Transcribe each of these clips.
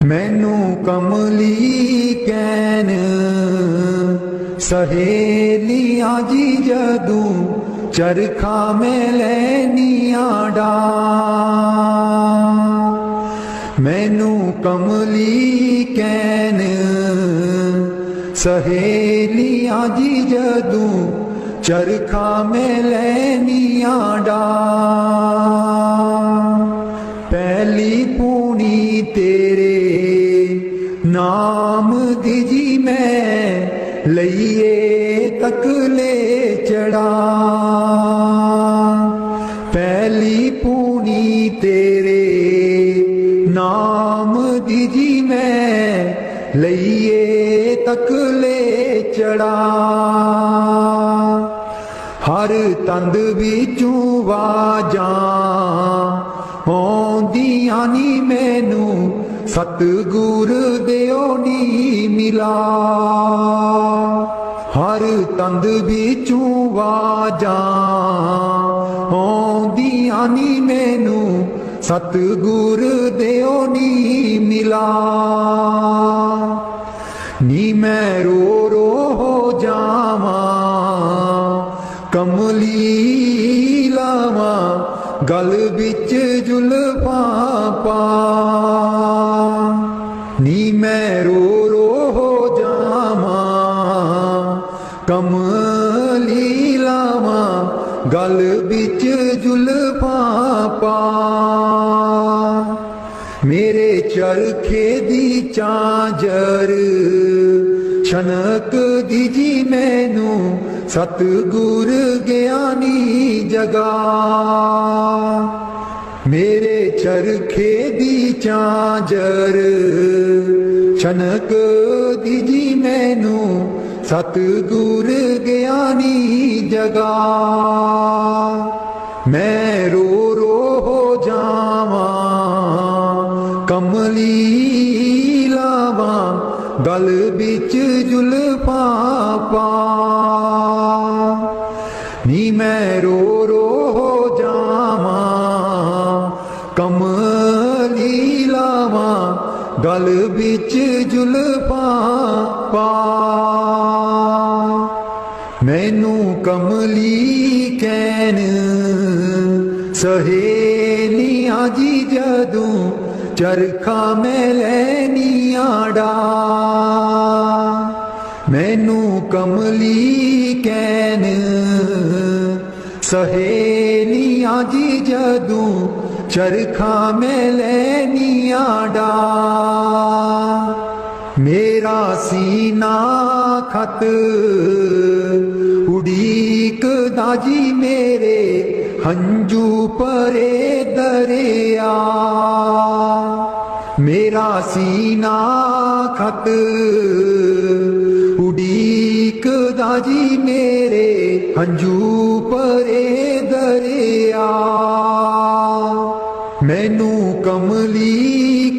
मैनू कमली कैन सहेलियां जी जदू चरखा में लैनियां डा। मैनू कमली कैन सहेलियां जी जदू चरखा में लैनियां डा। पहली पूनी तेरे नाम दी जी मैं लइए तकले चढ़ा। पहली पूनी तेरे नाम दी जी मैं लइए तकले चढ़ा। हर तंद विचों वाजां आउंदियां नी मैनू सतगुर दिओ नी मिला। हर तंद विचों वाजां आउंदियां नी मैनू सतगुर दिओ नी मिला। नी मैं रो रो हो जावां कमली लावां गल बिच जुल्फां पा। नी मैं रो रो हो जावां कमली लावां गल बिच जुल्फां पा। मेरे चरखे दी चांजर छनक दी जी मैनू सतगुर ज्ञानी जगा। मेरे चरखे दी चांजर छनक दी जी मैनू सतगुर ज्ञानी जगा। मैं रो रो हो जावां कमली लावां गल बिच जुल्फां पा। नी मैं रो रो हो जावां कमली लावां गल बिच जुल्फां पा। मैनू कमली कैन सहेलियां जी जदू चरखा में लैनियां डा। मैनू कमली कैन सहेलियां जी जदू चरखा में लैनियां डा। मेरा सीना खत उड़ीक दाजी मेरे हंजू परे दरिया। मेरा सीना खत उड़ीक दाजी मेरे हंजू परे दरिया। मैनू कमली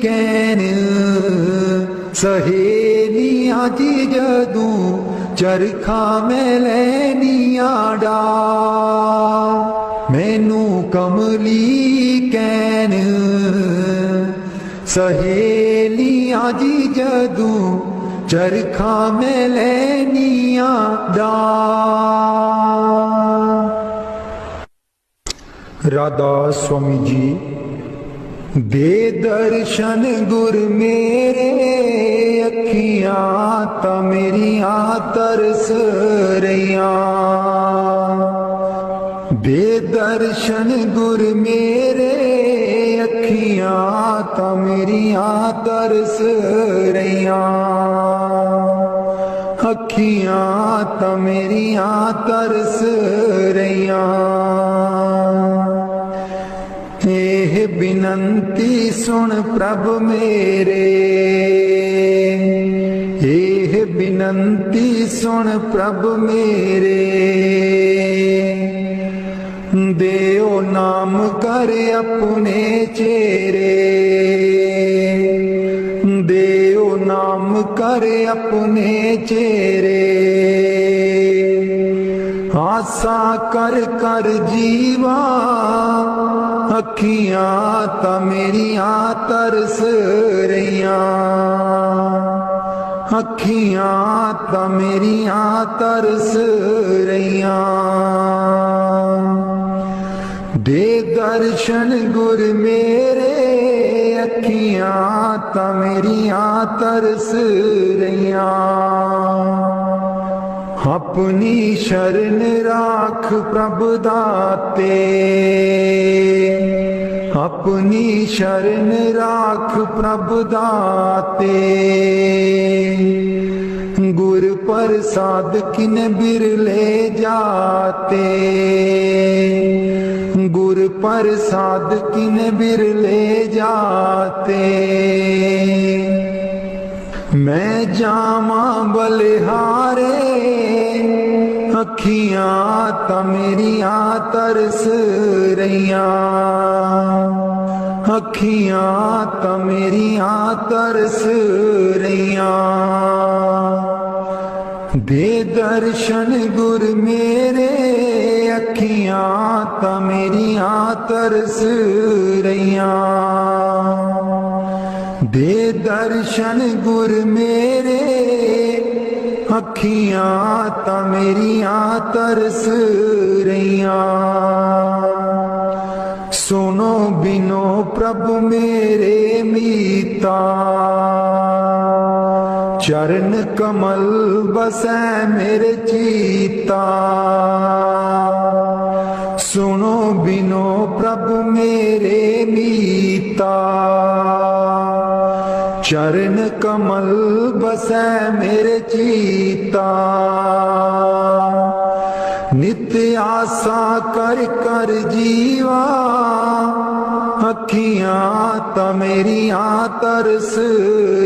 कैन सहेलियां जी जदू चरखा में लैनियां डा। मैनू कमली कैन सहेलियां जी जदू चरखा में लैनियां डा। राधा स्वामी जी दे दर्शन गुर मेरे अखियां ता मेरियां तरस रहियां। दे दर्शन गुर मेरे अखियां ता मेरियां तरस रहियां। अखियां ता मेरियां तरस रहियां। एह बिनंती सुन प्रभ मेरे। एह बिनंती सुन प्रभ मेरे। देओ नाम कर अपने चेरे। देओ नाम कर अपने चेरे। आसा कर कर जीवा अखियां ता मेरियां तरस रहियां, अखियां ता मेरियां तरस रहियां। दे दर्शन गुर मेरे, अखियां ता मेरियां तरस रहियां। अपनी शरण राख प्रभ दाते, अपनी शरण राख प्रभ दाते। गुर प्रसाद किन बिरले जाते, गुर प्रसाद किन बिरले जाते। मैं जामा बलिहारे, अखियां ता मेरियां तरस रहियां, अखियां ता मेरियां तरस रहियां। दे दर्शन गुर मेरे, अखियां ता मेरियां तरस रहियां। दे दर्शन गुर मेरे, अखियां ता मेरियां तरस रहियां। सुनो बिनो प्रभु मेरे मीता, चरण कमल बसै मेरे चीता। सुनो बिनो प्रभु मेरे मीता, चरण कमल बसै मेरे चीता। नित्य आशा कर कर जीवा, अखियां ता मेरियां तरस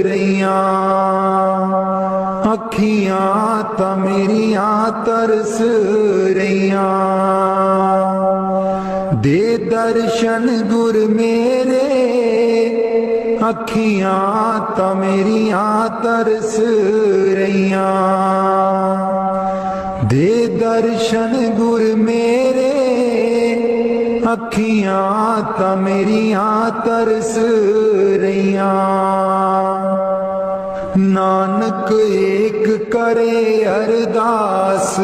रहियां, अखियां ता मेरियां तरस रहियां। दे दर्शन गुर मेरे, अखियां ता मेरियां तरस रहियां। दे दर्शन गुर मेरे, अखियां ता मेरियां तरस रहियां। नानक एक करे अरदास,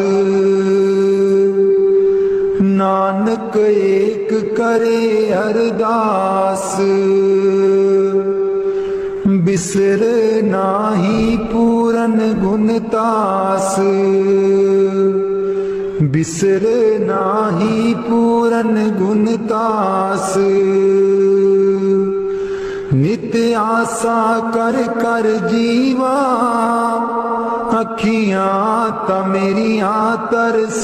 नानक एक करे अरदास। बिसर नाही पूरन गुणतास, बिसर नाही पूरन गुणतास। नित्य आशा कर कर जीवा, अखियां ता मेरियां तरस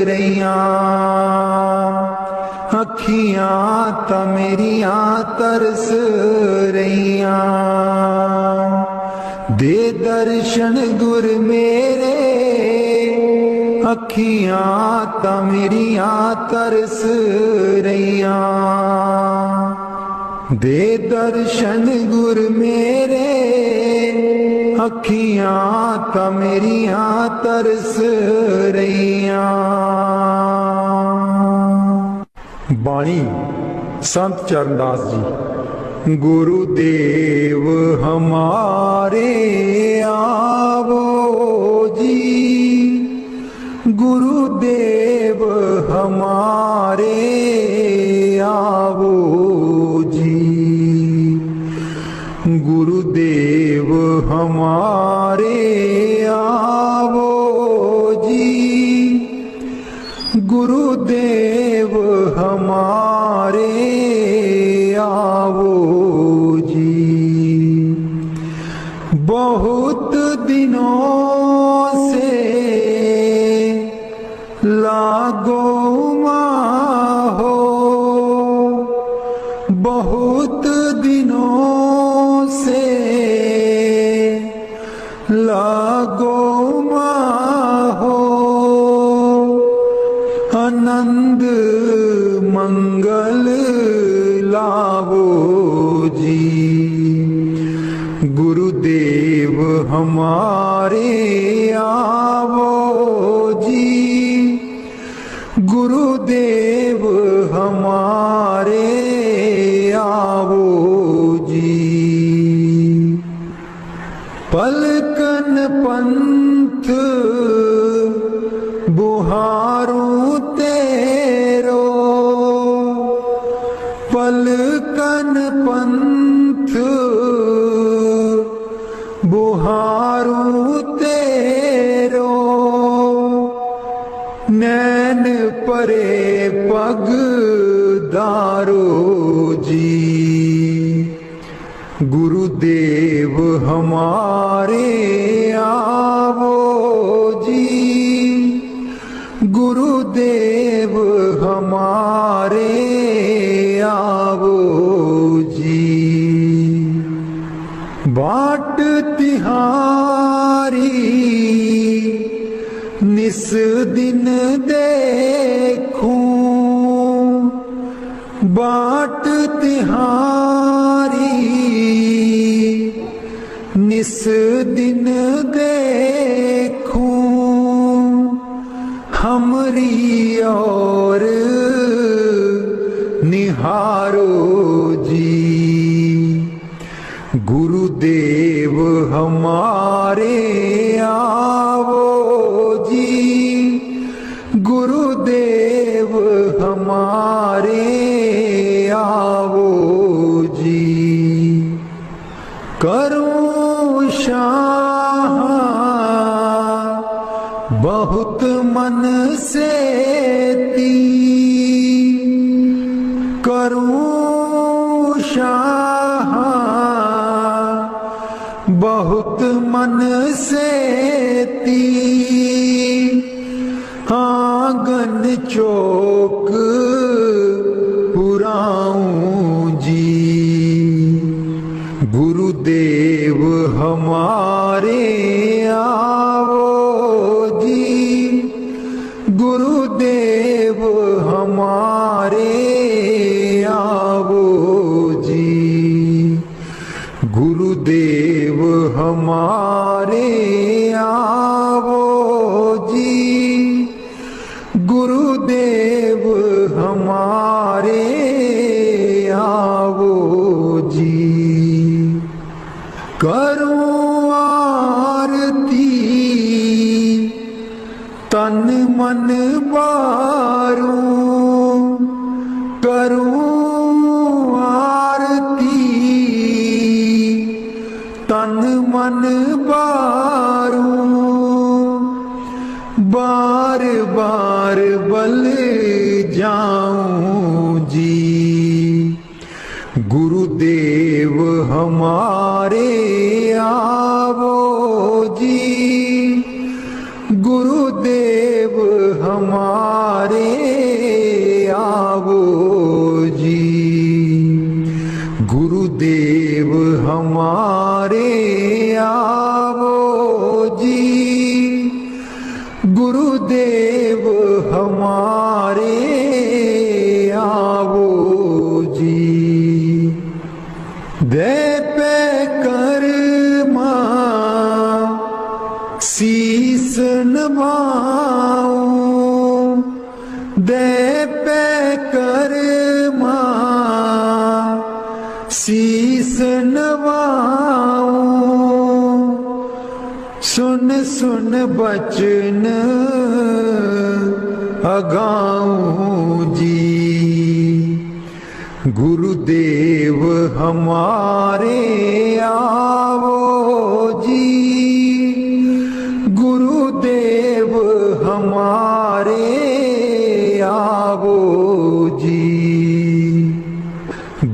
रहियां, अखियां ता मेरियां तरस रहियां। दे दर्शन गुर मेरे, अखियां ता मेरियां तरस रहियां। दे दर्शन गुर मेरे, अखियां ता मेरियां तरस रहियां। बाणी संत चरणदास जी। गुरुदेव हमारे आवो जी, गुरुदेव हमारे आवो जी, गुरुदेव हमारे आवो जी, गुरुदेव हमारे आवो जी। बहुत दिनों से लागो माहो, बहुत दिनों से लागो माहो। आनंद मंगल लावो जी, गुरुदेव हमारे आवो जी, गुरुदेव हमारे आवो जी। पलकन पंथ बुहारूं तेरो, पलकन पंथ बुहारूं तेरो, नैन परे पग दारो जी। गुरुदेव हमारे आवो जी, गुरुदेव हमारे आवो जी। बाट तिहारी निस दिन देखूं, बाट तिहारी निस दिन देखूं, हमरी और निहारो जी। गुरुदेव हमारे आवो जी, गुरुदेव हमारे आवो जी। करूं शाह बहुत मन से ती, करूं शाह बहुत मन से ती, आंगन चौक पुराऊं जी। गुरुदेव हमारे आवो जी, गुरुदेव हमारे आवो जी। गुरुदेव हमारे आवो जी, गुरुदेव हमारे आवो जी। करूं आरती तन मन बारूं, करूं आरती तन मन बारूं, बार बार बल जाऊं जी। गुरुदेव हमारे आवो जी, गुरुदेव हमारे आवो जी। गुरुदेव हमारे आवो जी, गुरुदेव हमारे आवो जी। दे पे कर्मा शीस नभाऊं, दे पे कर्मा शीस नभाऊं, सुन सुन बचन अगाऊं जी। गुरुदेव हमारे आवो जी, गुरुदेव हमारे आवो जी।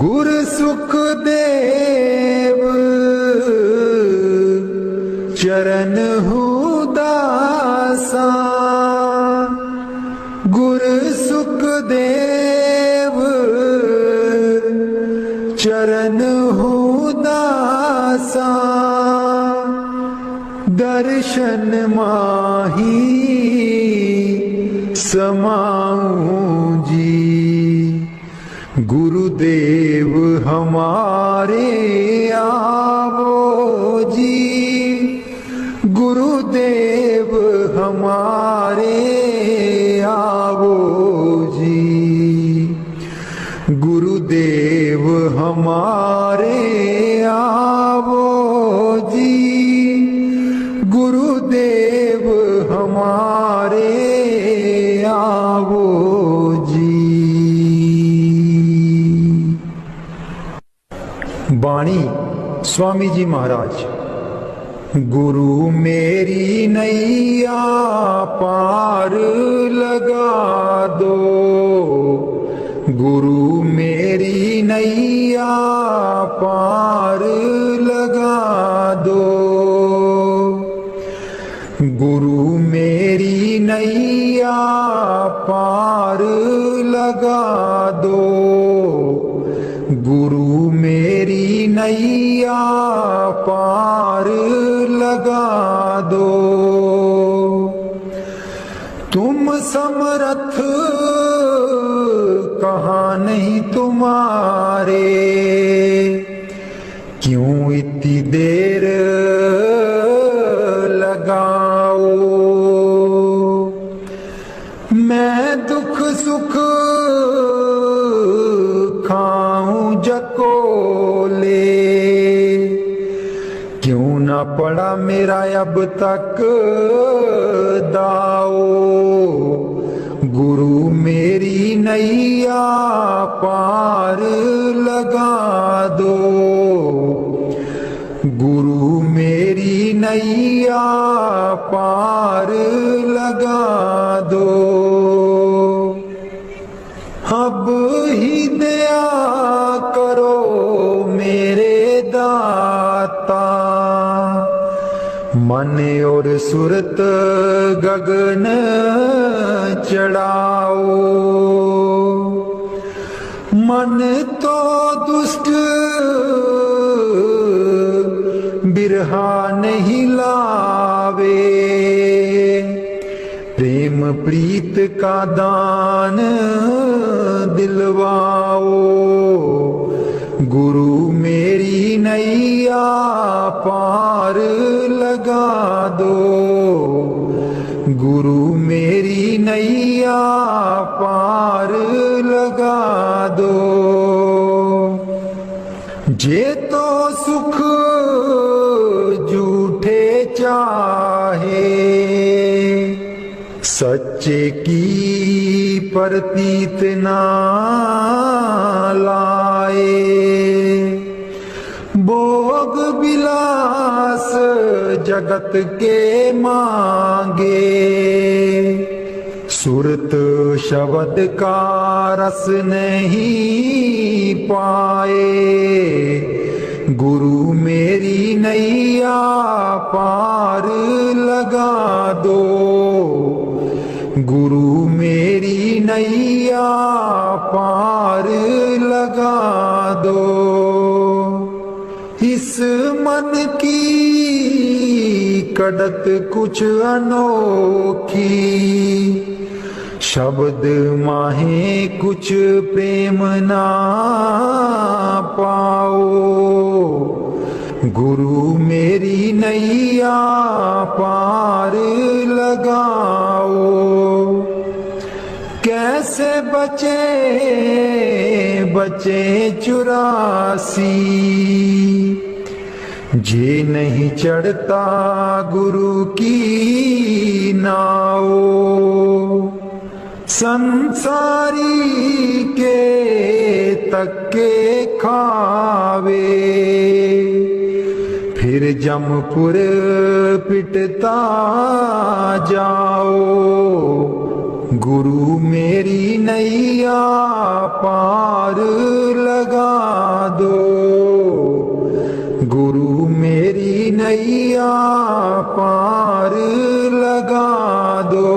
गुरु सुखदेव चरण दासा, गुरु सुखदेव चरण दासा, दर्शन माही समाऊं जी। गुरुदेव हमारे आवो जी, गुरुदेव हमारे आवो जी। गुरुदेव हमारे स्वामी जी महाराज, गुरु मेरी नैया पार लगा दो, गुरु मेरी नैया पार लगा दो, गुरु मेरी नैया पार लगा दो, गुरु मेरी नैया पार लगा दो। तुम समर्थ कहाँ नहीं तुम्हारे, क्यों इतनी देर लगाओ। मैं दुख सुख खाऊं जकोले, क्यों ना पड़ा मेरा अब तक दाओ। गुरु मेरी नैया पार लगा दो, गुरु मेरी नैया पार लगा दो। अब ही दया करो मेरे दाता, मन और सुरत गगन चढ़ाओ। मन तो दुष्ट बिरहा नहीं लावे, प्रेम प्रीत का दान दिलवाओ। गुरु मेरी नैया पार लगा दो, गुरु मेरी नैया पार लगा दो। जे तो सुख झूठे चाहे, सच्चे की प्रतीत ना लाए। भोग विलास जगत के मांगे, सुरत शब्द का रस नहीं पाए। गुरु मेरी नैया पार लगा दो, गुरु मेरी नैया पार लगा दो। इस मन की कड़त कुछ अनोखी, शब्द माहे कुछ प्रेम ना पाओ। गुरु मेरी नैया पार लगाओ। कैसे बचे बचे 84, जे नहीं चढ़ता गुरु की नाओ। संसारी के तक्के खावे, फिर जमपुर पिटता जाओ। गुरु मेरी नैया पार लगा दो, गुरु मेरी नैया पार लगा दो।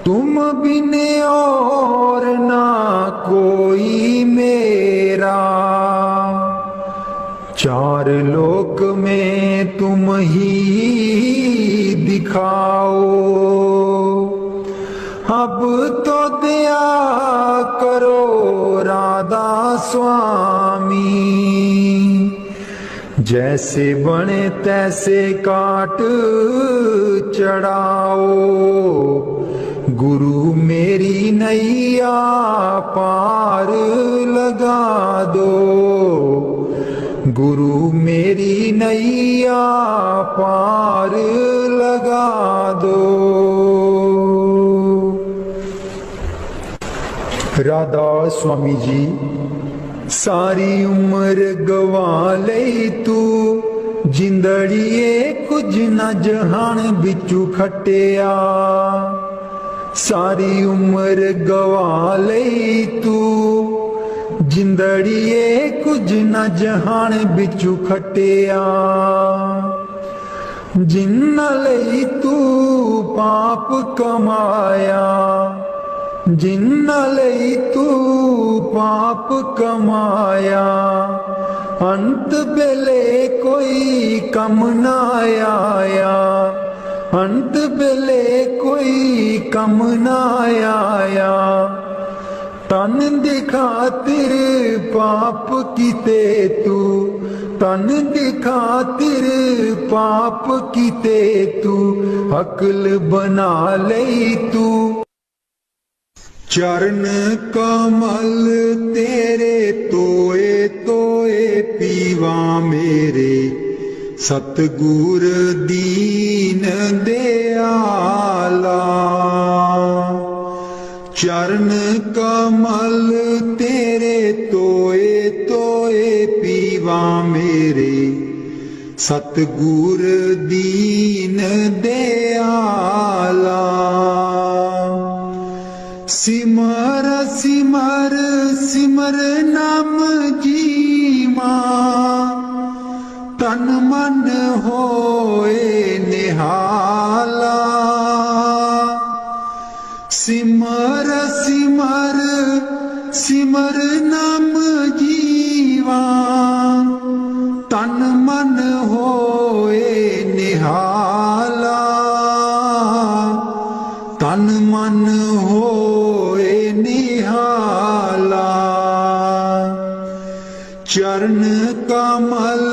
तुम बिन और ना कोई मेरा, चार लोक में तुम ही दिखाओ। अब तो दया करो राधा स्वामी, जैसे बने तैसे काट चढ़ाओ। गुरु मेरी नैया पार लगा दो, गुरु मेरी नैया पार लगा दो। राधा स्वामी जी सारी उम्र गवा लई तू जिंदड़िए कुछ न जहान बिचू खटिया। सारी उम्र गवा लई तू जिंदड़िए कुछ न जहान बिचू खटिया। जिन्ना लई तू पाप कमाया, जिन्ना लई तू पाप कमाया, अंत बेले कोई कम ना आया, अंत बेले कोई कम ना आया। तन दी खातिर पाप किते तू, तन दी खातिर पाप किते तू, अकल बना लई तू। चरण कमल तेरे तोए तोए पीवा मेरे, सतगुर दीन दयाला। चरण कमल तेरे तोए तोए पीवा मेरे, सतगुर दीन दयाला। सिमर सिमर सिमर नाम जीवा, तन मन होए निहाला। सिमर सिमर सिमर नाम जीवा, तन मन होए निहाला। तन मन होए निहाला। चरण कमल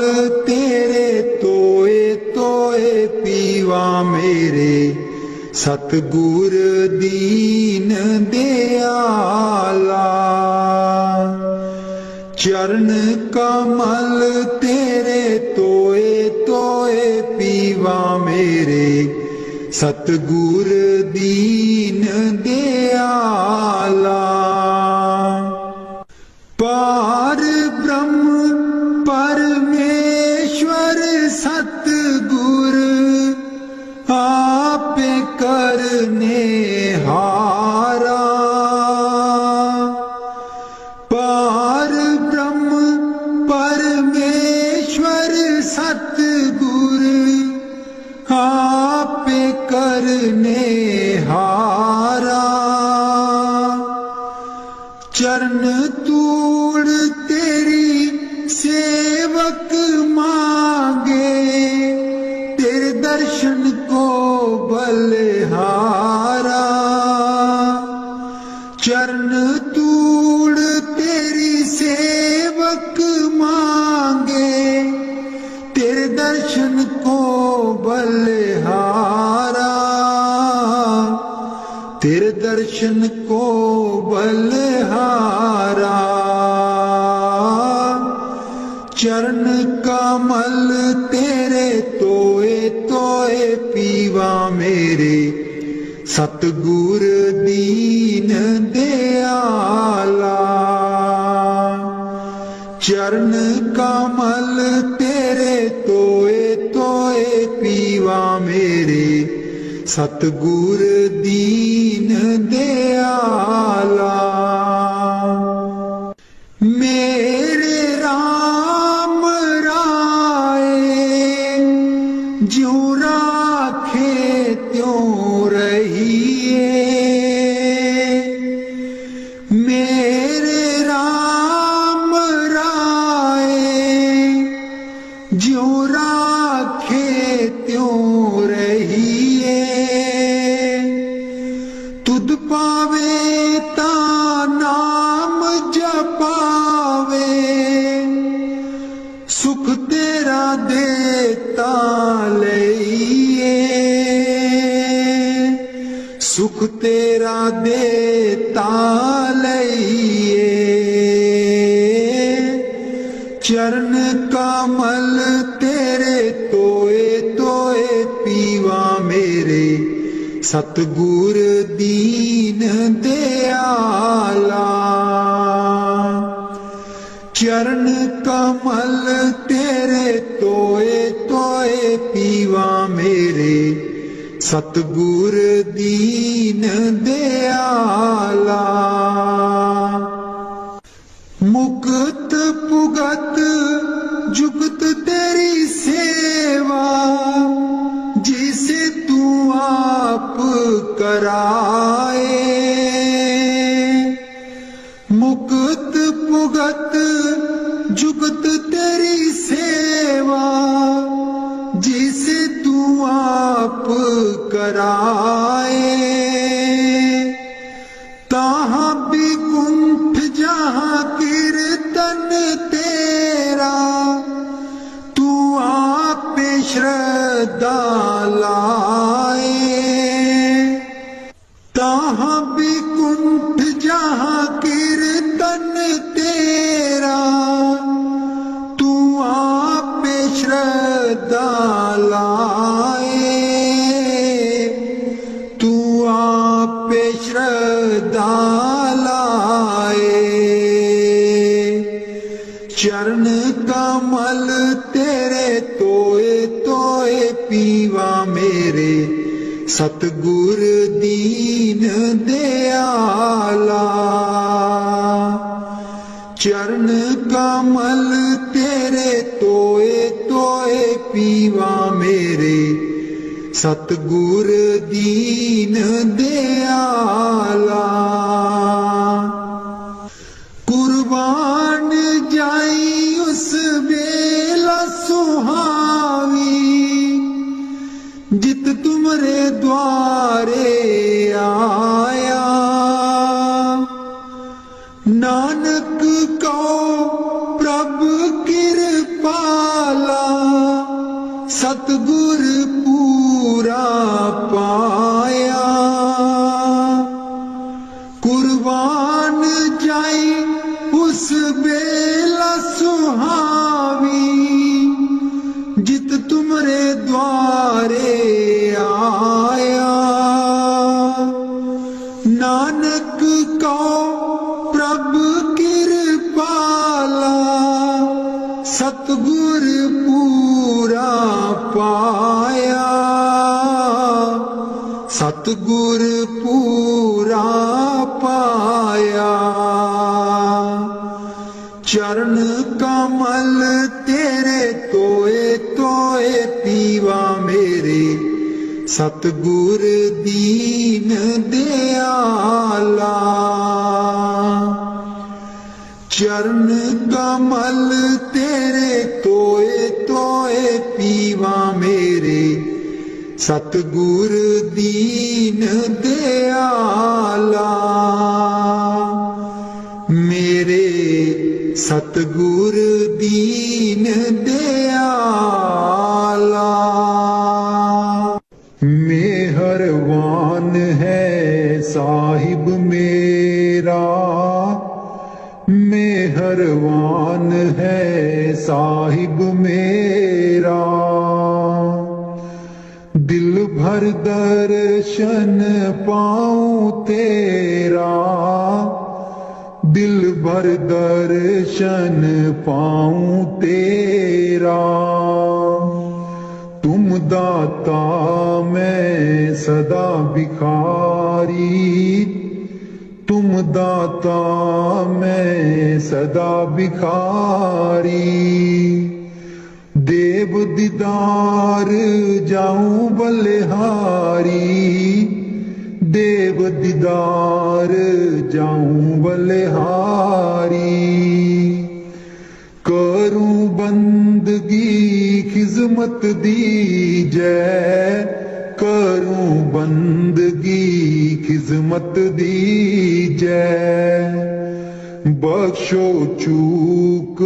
तेरे तोए तोए पीवा मेरे, सतगुर दीन दयाला। चरण कमल तेरे तोए तोए पीवा मेरे, सतगुर दीन दयाला। पार ब्रह्म परमेश्वर सतगुर, आपे करने हारा। पार ब्रह्म परमेश्वर सतगुर, आपे करने हारा। चरण तूड़ तेरी सेवक मांगे, तेरे दर्शन को बलिहारा। चरण तूड़ तेरी सेवक मांगे, तेरे दर्शन को बलिहारा। तेरे दर्शन को बलिहारा। चरण कमल तेरे तोए तोए पीवा मेरे, सतगुर दीन दयाला। चरण कमल तेरे तोए तोए पीवा मेरे, सतगुर दीन दयाला। मेरे राम राय ज्यों राखे त्यों रहिए। मेरे राम राय ज्यों राखे त्यों रहिए। तुध पावे ता नाम जपावे, सुख तेरा देता लइए। सुख तेरा देता लइए। चरण कमल तेरे तोए तोए पीवा मेरे, सतगुर दीन दयाला। चरण कमल तेरे तोए तोए पीवा मेरे, सतगुर दीन दयाला। मुक्त पुगत जुगत तेरी सेवा, जिसे तू आप कराए। मुक्त पुगत जुगत तेरी सेवा, जिसे तू आप कराए। ताहाँ विकुंठ जहाँ कीर्तन तेरा, तू आप श्रद्धा लाए। ताहाँ विकुंठ जहाँ कीर्तन तेरा, तू आप श्रद्धा लाए। तू आप श्रद्धा लाए। चरण कमल तेरे तोए तोए पीवा मेरे, सतगुर दीन दयाला। चरण कमल तेरे तोए तोए पीवा मेरे, सतगुर दीन दयाला। कुर्बान जाई उस बेला सुहावी, जित तुमरे द्वारे आया। नानक को प्रभु कृपाला, सतगुर पूरा पाया। कुर्बान जाई उस बेला सुहावी, जित तुमरे द्वारे आया। नानक को प्रभु कृपाला, सतगुर पूरा पाया। सतगुर पूरा पाया। चरण कमल तेरे तोए तोए पीवा मेरे, सतगुर दीन दयाला। चरण कमल तेरे तोए तोए पीवा मेरे, सतगुर दीन दयाला। मेरे सतगुर दीन दयाला। मेहरबान है साहिब मेरा, मेहरबान है साहिब मेरा। दिल भर दर्शन पाऊं तेरा, दिल भर दर्शन पाऊं तेरा। तुम दाता मैं सदा भिखारी, तुम दाता मैं सदा भिखारी। देव दीदार जाऊं बलिहारी, देव दीदार जाऊं बलिहारी। करूं बंदगी खिजमत दीजै, करूं बंदगी खिजमत दीजै। बख्शो चूक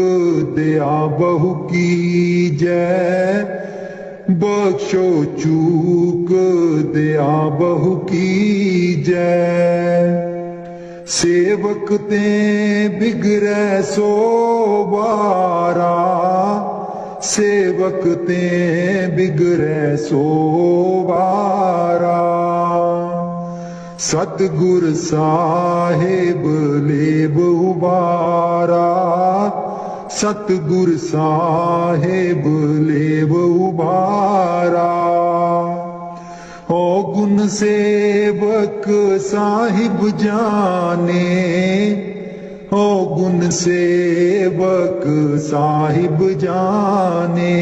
दया बहु कीजै, बख्शो चूक दया बहु कीजै। सेवक ते बिगड़ै सो बारा, सेवक ते बिगड़ै सो बारा। सतगुर साहिब लेब उबारा, सतगुर साहेब लेव उबारा। ओ गुण सेवक साहिब जाने, ओ गुण सेवक साहिब जाने।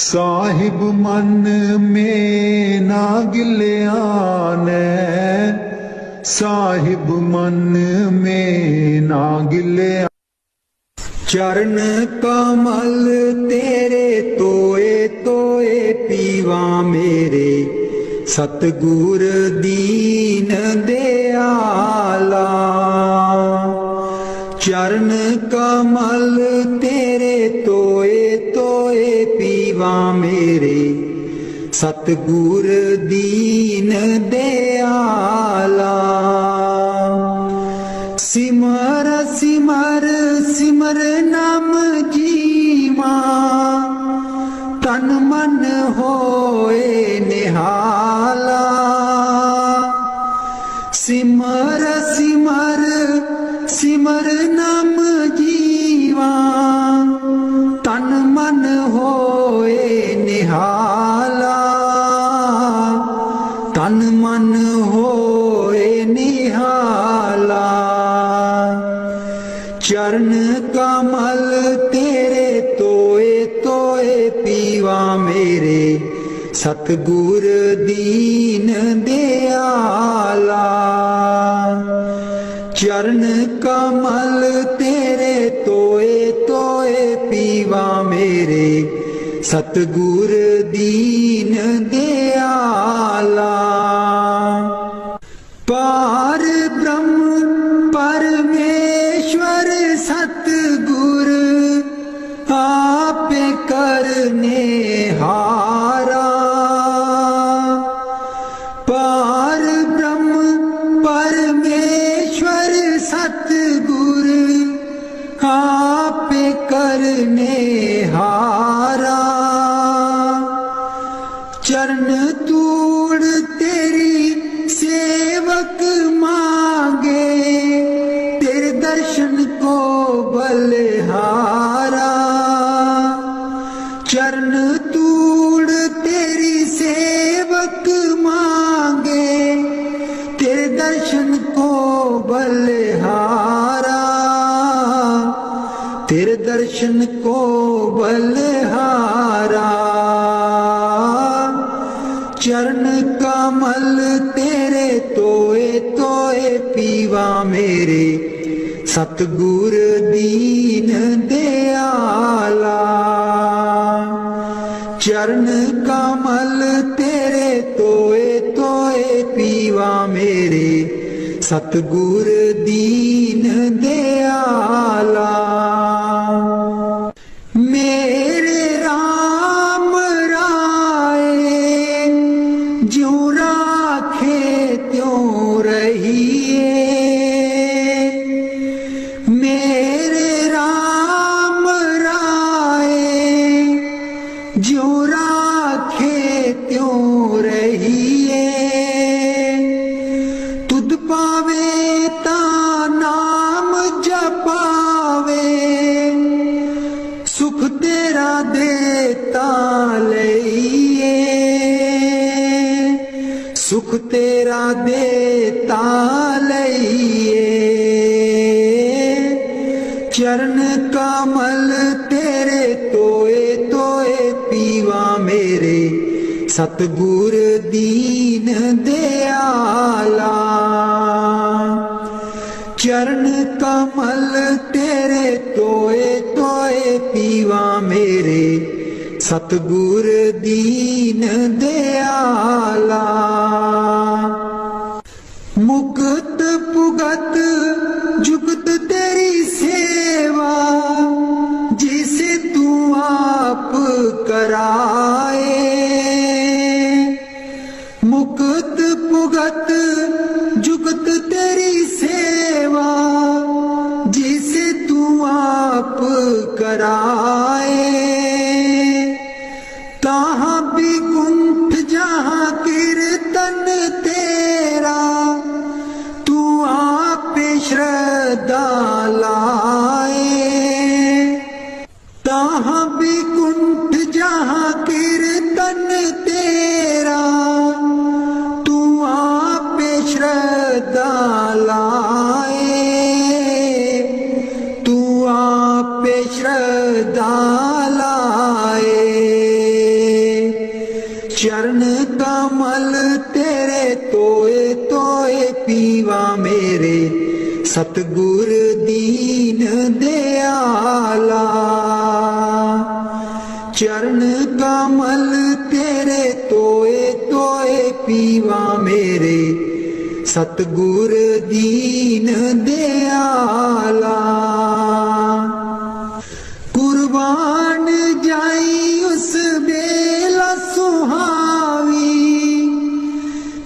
साहिब मन में ना गिल्याने, साहिब मन में ना गिल्या। चरण कमल तेरे तोए तोए पीवा मेरे, सतगुर दीन दयाला। चरण कमल तेरे तोए तोए पीवा मेरे, सतगुर दीन दयाला। सिमर सिमर सिमर नाम जीवा, तन मन होए निहाला। सिमर सिमर सिमर नाम जीवा, तन मन होए निहाला। तन मन होए निहाला। चरण कमल तेरे तोए तोए पीवा मेरे, सतगुर दीन दयाला। चरण कमल तेरे तोए तोए पीवा मेरे, सतगुर दीन दयाला। पार ब्रह्म परमेश्वर सतगुर, आपे करने हारा। पार ब्रह्म परमेश्वर सतगुर, आपे करने हारा। चरण तूड़ तेरी सेवक मांगे, तेरे दर्शन को बलिहारा। चरण तूड़ तेरी सेवक मांगे, तेरे दर्शन को बलिहारा। तेरे दर्शन को बलिहारा। चरण कमल तेरे तोए तोए पीवा मेरे, सतगुर दीन दयाला। चरण कमल तेरे तोए तोए पीवा मेरे, सतगुर दीन दयाला। मेरे राम राय ज्यों राखे त्यों रहिए। मेरे राम राय ज्यों राखे त्यों रहिए। तुध पावे ता नाम जपावे, सुख तेरा देता लइए। सुख तेरा देता लइए। चरण कमल तेरे तोए तोए पीवा मेरे, सतगुर दीन दयाला। चरण कमल तेरे तोए तोए पीवा मेरे, सतगुर दीन दयाला। मुक्त पुगत जुगत तेरी सेवा, जिसे तू आप कराए। मुक्त पुगत जुगत तेरी सेवा, जिसे तू आप कराए। तहाँ भी कुंठ जहाँ कीर्तन तेरा, तू आप श्रद्धा लाए। वहां भी कुंठ जहां कीर्तन तेरा, तू आप श्रद्धा लाए, तू आप श्रद्धा लाए। चरण कमल तेरे तोए तोए पीवा मेरे, सतगुर दीन दयाला। चरण कमल तेरे तोए तोए पीवा मेरे, सतगुर दीन दयाला। कुर्बान जाई उस बेला सुहावी,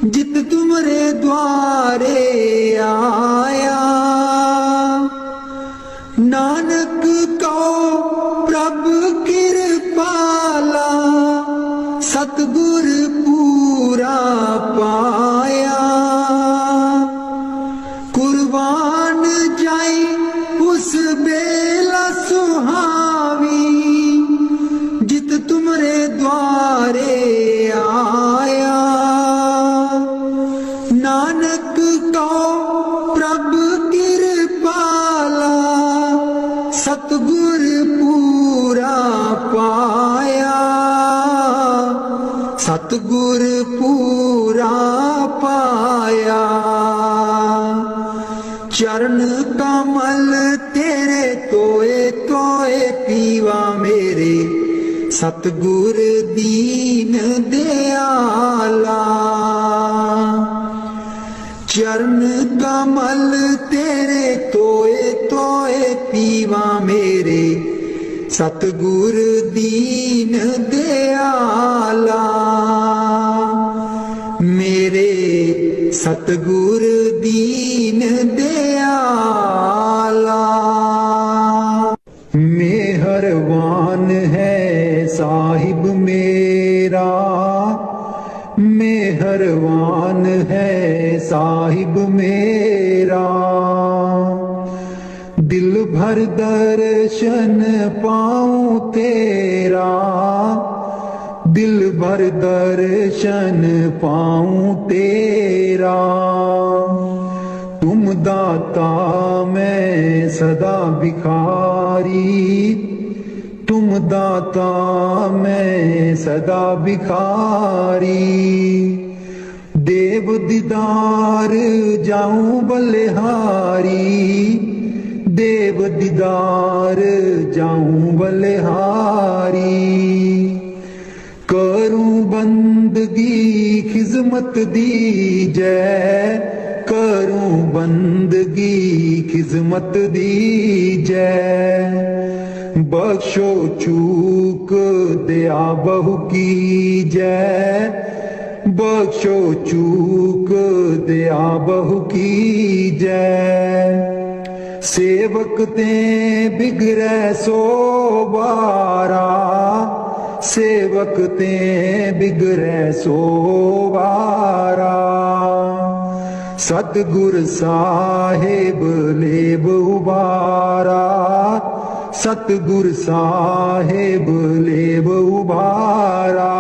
जित तुमरे द्वारे आया। नानक को प्रभु कृपाला, सतगुर पूरा पाया। कुर्बान जाई उस बेला सुहावी, जित तुमरे द्वारे आया। नानक को प्रभु कृपाला, सतगुर पूरा पाया। सतगुर पूरा पाया। चरण कमल तेरे तोए तोए पीवा मेरे, सतगुर दीन दयाला। चरण कमल तेरे तोए तोए पीवा मेरे, सतगुर दीन दयाला। मेरे सतगुर दीन दयाला। मेहरबान है साहिब मेरा, मेहरबान है साहिब मेरा। दिल भर दर्शन पाऊं तेरा, दिल भर दर्शन पाऊं तेरा। तुम दाता मैं सदा भिखारी, तुम दाता मैं सदा भिखारी। देव दीदार जाऊं बलिहारी, देव दीदार जाऊं बलिहारी। करूं बंदगी खिजमत दीजै, करूं बंदगी खिजमत दीजै। बख्शो चूक दया बहु कीजै, बख्शो चूक दया बहु कीजै। सेवक ते बिगड़ै सो बारा, सेवक ते बिगड़ै सो बारा। सतगुर साहिब लेब उबारा, सतगुर साहिब लेब उबारा।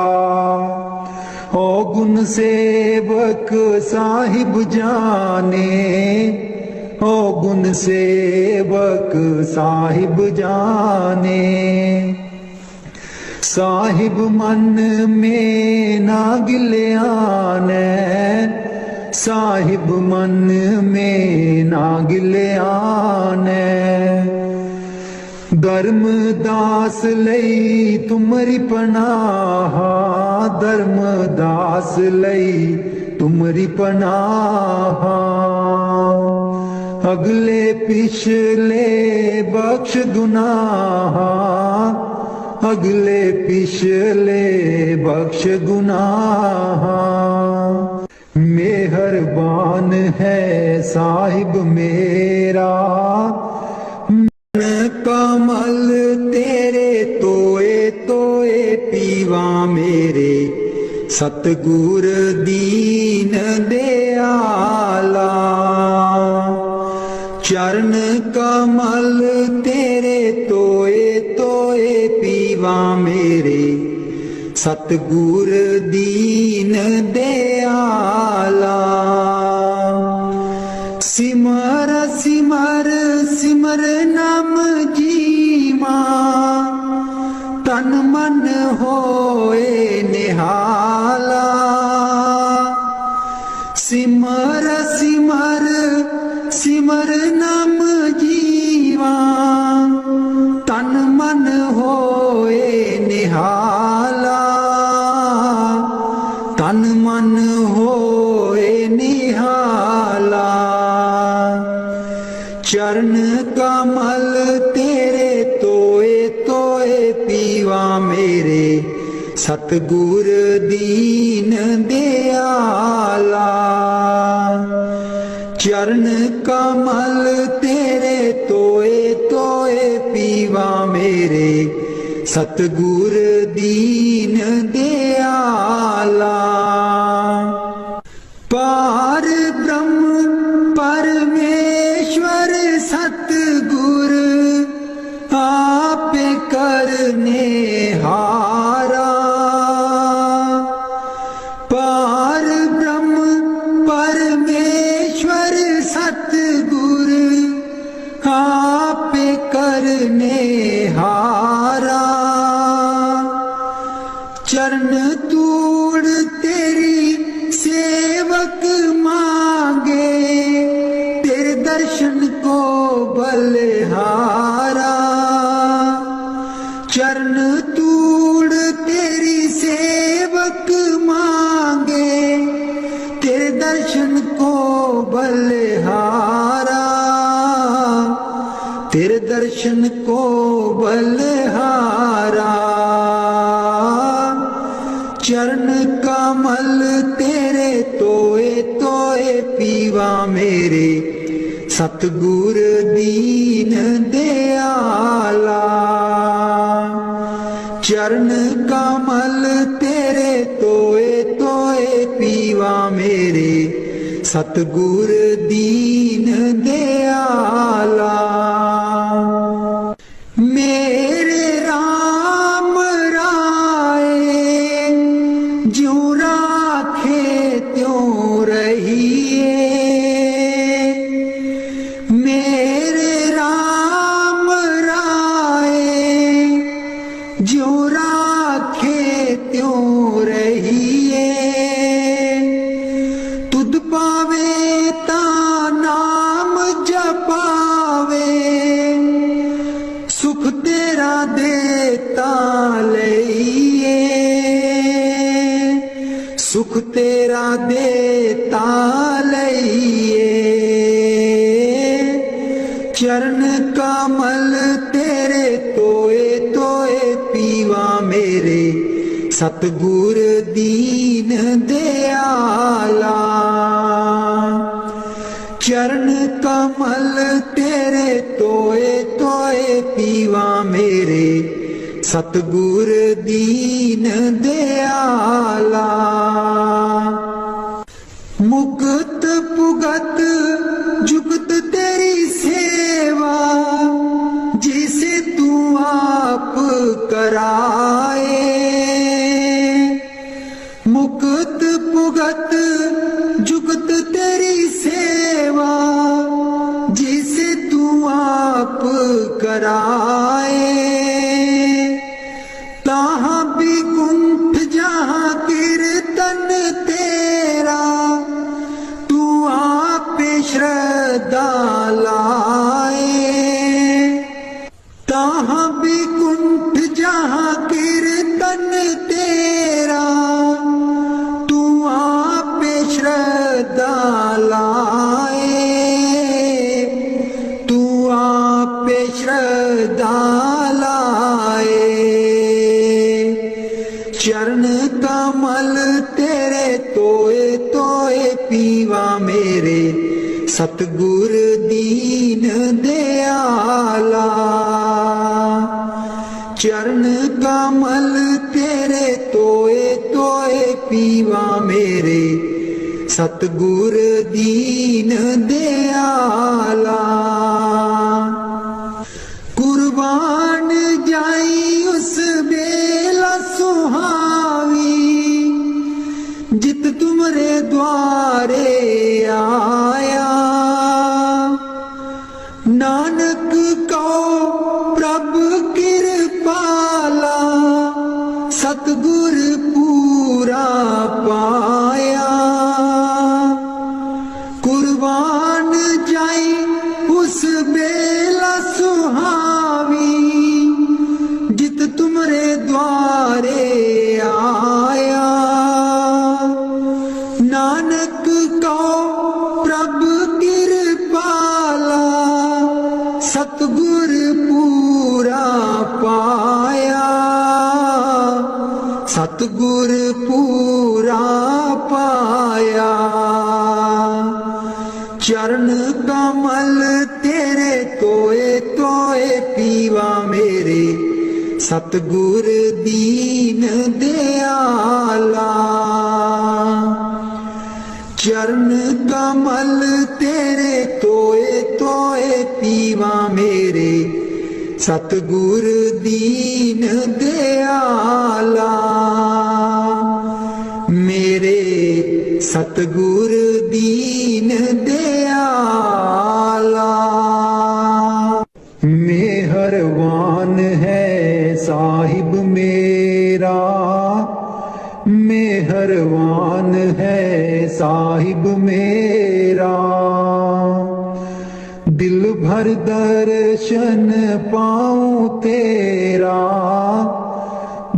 ओ गुण सेवक साहिब जाने, ओ गुण सेवक साहिब जाने। साहिब मन में ना गिल्याने, साहिब मन में ना गिल्याने। धर्मदास लई तुमरी पनाह, धर्मदास लई तुमरी पनाह। अगले पिछले बख्श गुनाह, अगले पिछले बख्श गुनाह। मेहरबान है साहिब मेरा, कमल तेरे तोए तोए पीवा मेरे, सतगुर दीन दयाला। चरण कमल तेरे तोए तोए पी पीवा मेरे सतगुर दीन दयाला। सिमर सिमर सिमर नाम जीवा तन मन होए निहाला। सिमर सिमर सिमर नाम जीवा तन मन होए निहाला। तन मन होए निहाला। चरण कमल तेरे तोए तोए पीवा मेरे सतगुर दीन दयाला। चरण कमल तेरे तोए तोए पीवा मेरे सतगुर दीन दयाला। पार ब्रह्म परमेश्वर सतगुर आपे करने हारा। पार ब्रह्म परमेश्वर सतगुर आपे करने हारा। चरण तूड़ तेरी सेवक मांगे तेरे दर्शन को बलिहारा। चरण तूड़ तेरी सेवक मांगे तेरे दर्शन को बलिहारा। तेरे दर्शन को बलिहारा। चरण कमल तेरे तोए तोए पीवा मेरे सतगुर दीन दयाला। चरण कमल तेरे तोए तोए पीवा मेरे सतगुर दीन दयाला। मेरे राम राय ज्यों राखे त्यों रहिए। मेरे राम राय ज्यों राखे त्यों रहिए। तुध पावे ता नाम जपावे सुख तेरा देता लइए। सुख तेरा देता लइए। चरण कमल तेरे तोए तोए पीवा मेरे सतगुर दीन दयाला। चरण कमल तेरे तोए तोए पीवा मेरे सतगुर दीन दयाला। मुक्त पुगत जुगत तेरी सेवा जिसे तू आप कराए। मुक्त पुगत जुगत तेरी सेवा जिसे तू आप कराए। तहाँ भी कुंठ जहाँ कीर्तन तेरा तू आप श्रद्धा लाए। तहाँ भी कुंठ जहाँ कीर्तन तेरा तू आप श्रद्धा लाए। तू आप श्रद्धा लाए। चरण कमल तेरे तोए तोए पीवा मेरे सतगुर दीन दयाला। चरण कमल तेरे तोए तोए पीवा मेरे सतगुर दीन दयाला। कुर्बान जाई उस सतगुर पूरा पाया, कुर्बान जाई उस बेला सुहावी, जित तुमरे द्वारे आया। नानक को प्रभ कृपाला, सतगुर पूरा पाया, सतगुर पूरा पाया। चरण कमल तेरे तोए तोए पीवा मेरे, सतगुर दीन दयाला। चरण कमल तेरे तोए तोए पीवा मेरे, सतगुर दीन दयाला। मेरे सतगुर दीन दयाला। मेहरबान है साहिब मेरा, मेहरबान है साहिब मेरा। दिल भर दर्शन पाऊं तेरा,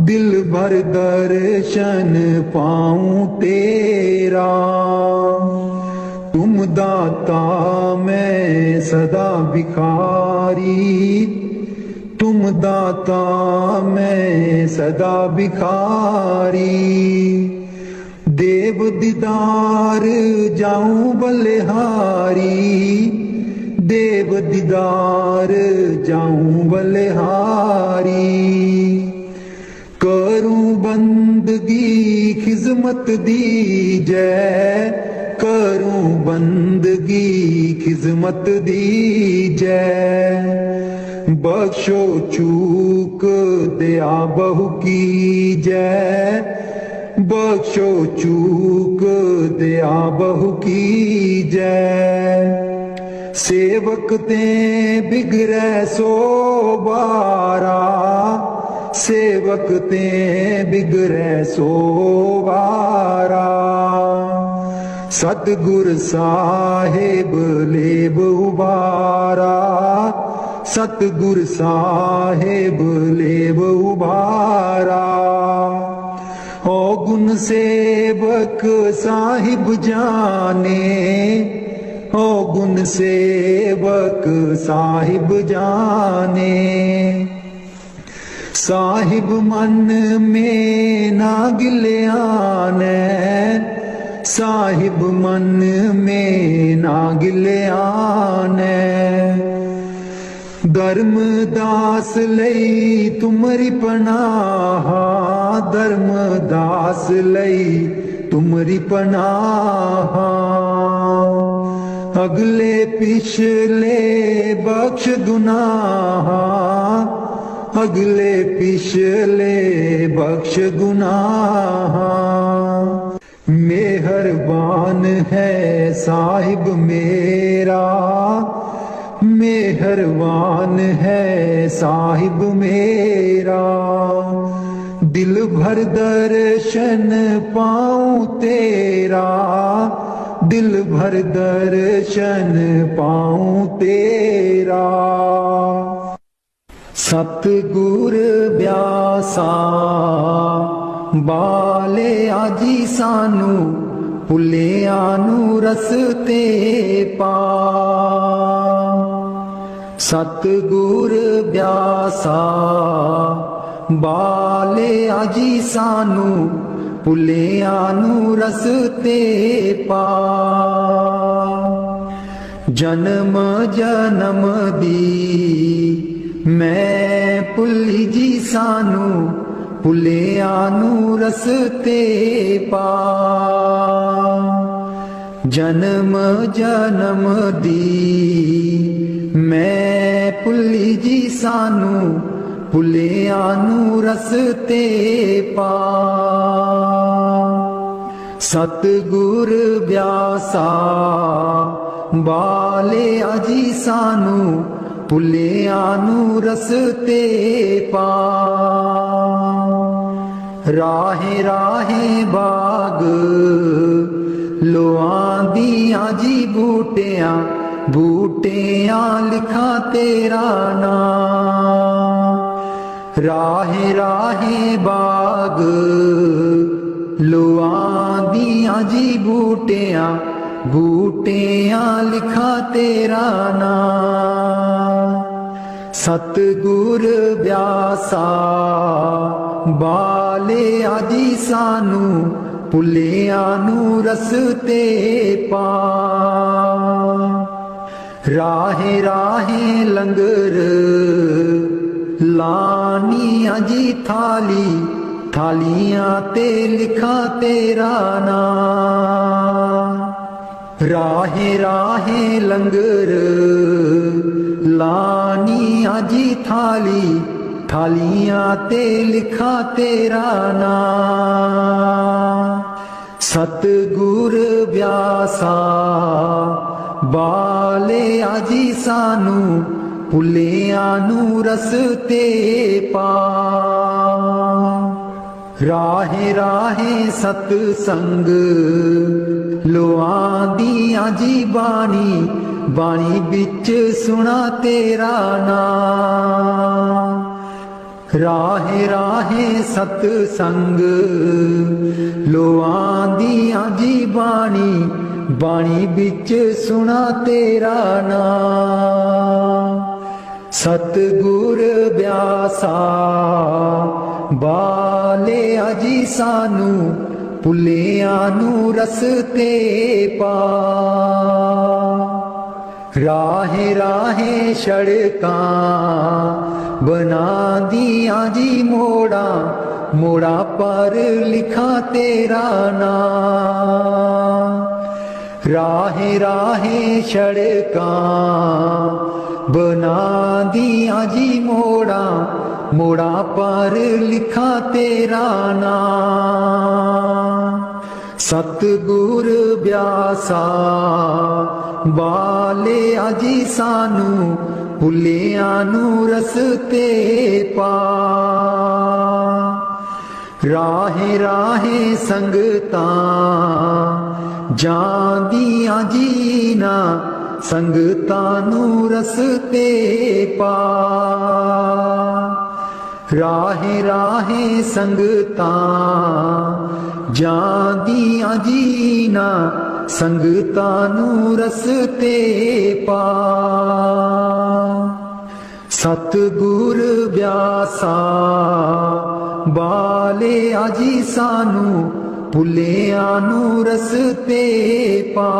दिल भर दर्शन पाऊं तेरा। तुम दाता मैं सदा भिखारी, तुम दाता मैं सदा भिखारी। देव दीदार जाऊं बलिहारी, देव दीदार जाऊं बलिहारी। करूं बंदगी खिजमत दी जय, करूं बंदगी खिजमत दी जय। बख्शो चूक दया बहु की जय, बख्शो चूक दया बहु की जय। सेवक ते बिगड़े सो बारा, सेवक ते बिगड़े सो बारा। सतगुर साहिब लेब उबारा, सतगुर साहिब लेब उबारा। ओ गुण सेवक साहिब जाने, ओ गुण सेवक साहिब जाने। साहिब मन में ना गिल्याने, साहिब मन में ना गिल्याने। धर्मदास लई तुमरी पनाह, धर्मदास लई तुमरी पनाह। अगले पिछले बख्श गुनाह, अगले पिछले बख्श गुनाह। मेहरबान है साहिब मेरा, मेहरबान है साहिब मेरा। दिल भर दर्शन पाऊं तेरा, दिल भर दर्शन पाऊं तेरा। सतगुर ब्यासा बाले आजी सानू, भुलियां नू रस्ते पा। सतगुर ब्यासा बाले आजी सानू, भुलियां नू रस्ते पा। जन्म जन्म दी मैं भुली जी सानू, भुलियां नू रस्ते पा। जन्म जन्म दी मैं भुली जी सानू, भुलियां नू रस्ते पा। सतगुर ब्यासा बाले आजी सानू, भुलियां नू रस्ते पा। राहे राहे बाग लोआं दियां जी बूटियां बूटियां लिखा तेरा नाम। राहे राहे बाग लोआं दियां जी बूटियां बूटियां लिखा तेरा नाम। सतगुर व्यासा बाले आदि सानू पुलिया नू रस्ते पा। राहे राहे लंगर लानिया जी थाली थालियां ते लिखा तेरा नाम। राहे राहे लंगर लानिया जी थाली थालियां ते लिखा तेरा नाम। सतगुर व्यासा बाले आजी सानू पुलिया नू रस्ते पा। राहे राहे सतसंग लोआं दियां जी बाणी बाणी बिच सुना तेरा नाम। राहे राहे सतसंग लोआं दियां जी बाणी बाणी बिच सुना तेरा नाम। सतगुर व्यासा बाले आजी सानू पुलिया नू रस्ते पा। राहे राहे सड़कां बना दियां जी मोड़ा मोड़ा पर लिखा तेरा नाम। राहे राहे सड़कां बना दियां जी मोड़ा मोड़ा पर लिखा तेरा नाम। सतगुर व्यासा बाले आजी सानू पुलिया नू रस्ते पा। राहे राहे संगतां जांदियां जीना संगतां नू रस्ते पा। राहे राहे संगतां जांदियां जीना संगतां नू रस्ते पा। सतगुर व्यासा बाले आजी सानू पुलिया नू रस्ते पा।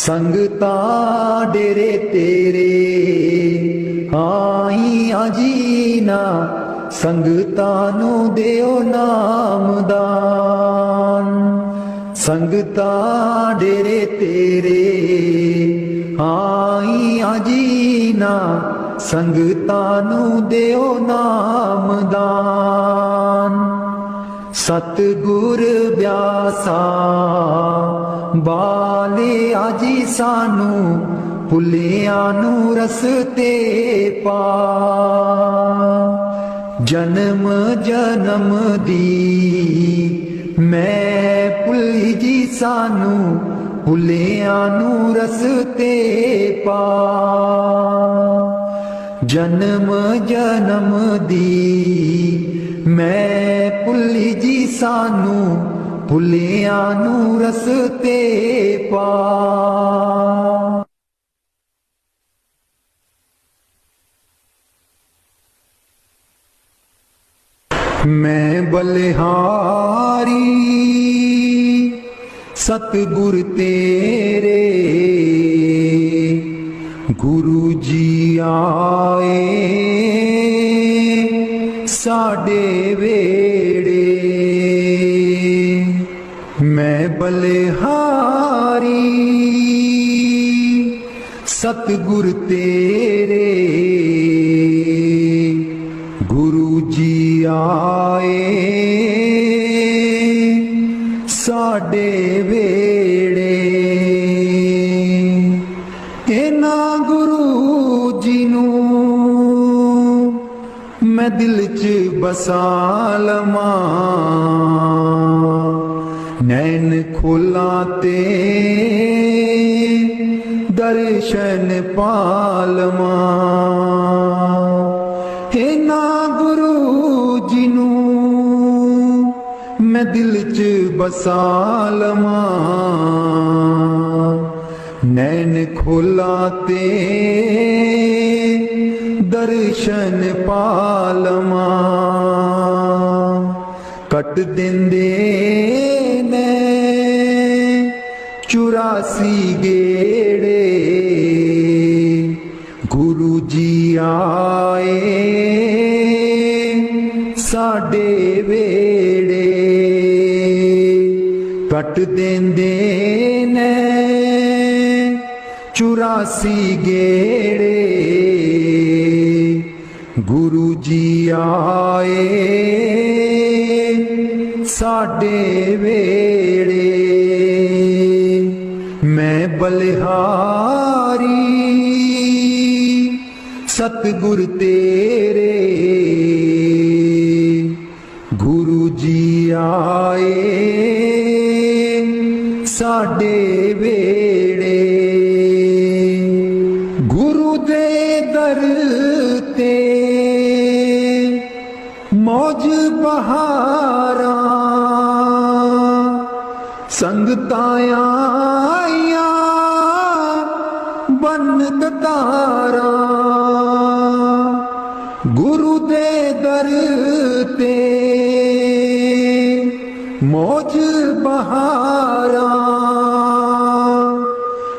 संगतां डेरे तेरे आईयां जीना संगतां नू देओ नामदान। संगतां डेरे तेरे आईयां जीना संगतां नू देओ नामदान। सतगुर व्यासा बाले आजी सानू पुलिया नू रस्ते पा। जन्म जन्म दी मैं पुली जी सानू पुलिया नू रस्ते पा। जन्म जन्म दी मैं पुली जी सानू पुलिया नू रस्ते पा। मैं बलिहारी सतगुर तेरे गुरु जी आए साडे वेड़े। मैं बलिहारी सतगुर तेरे गुरु जी आए साडे वेड़े। इन्हां गुरु जी नूं मैं दिल च बसा लवां, नैन खोला ते दर्शन पालवा। हे ना गुरु जी नूं मैं दिल च बसा लवां, नैन खोला ते दर्शन पालवा। कट देंदे ने 84 गेड़े, गुरु जी आए साडे वेड़े। कट देंदे ने 84 गेड़े, गुरु जी आए साडे वेड़े। मैं बलिहारी सतगुर तेरे, गुरु जी आए साडे वेड़े। गुरु दे दर ते मौज बहारा, संगतां आईयां बन कतारा। गुरु दे दर ते मौज बहारा,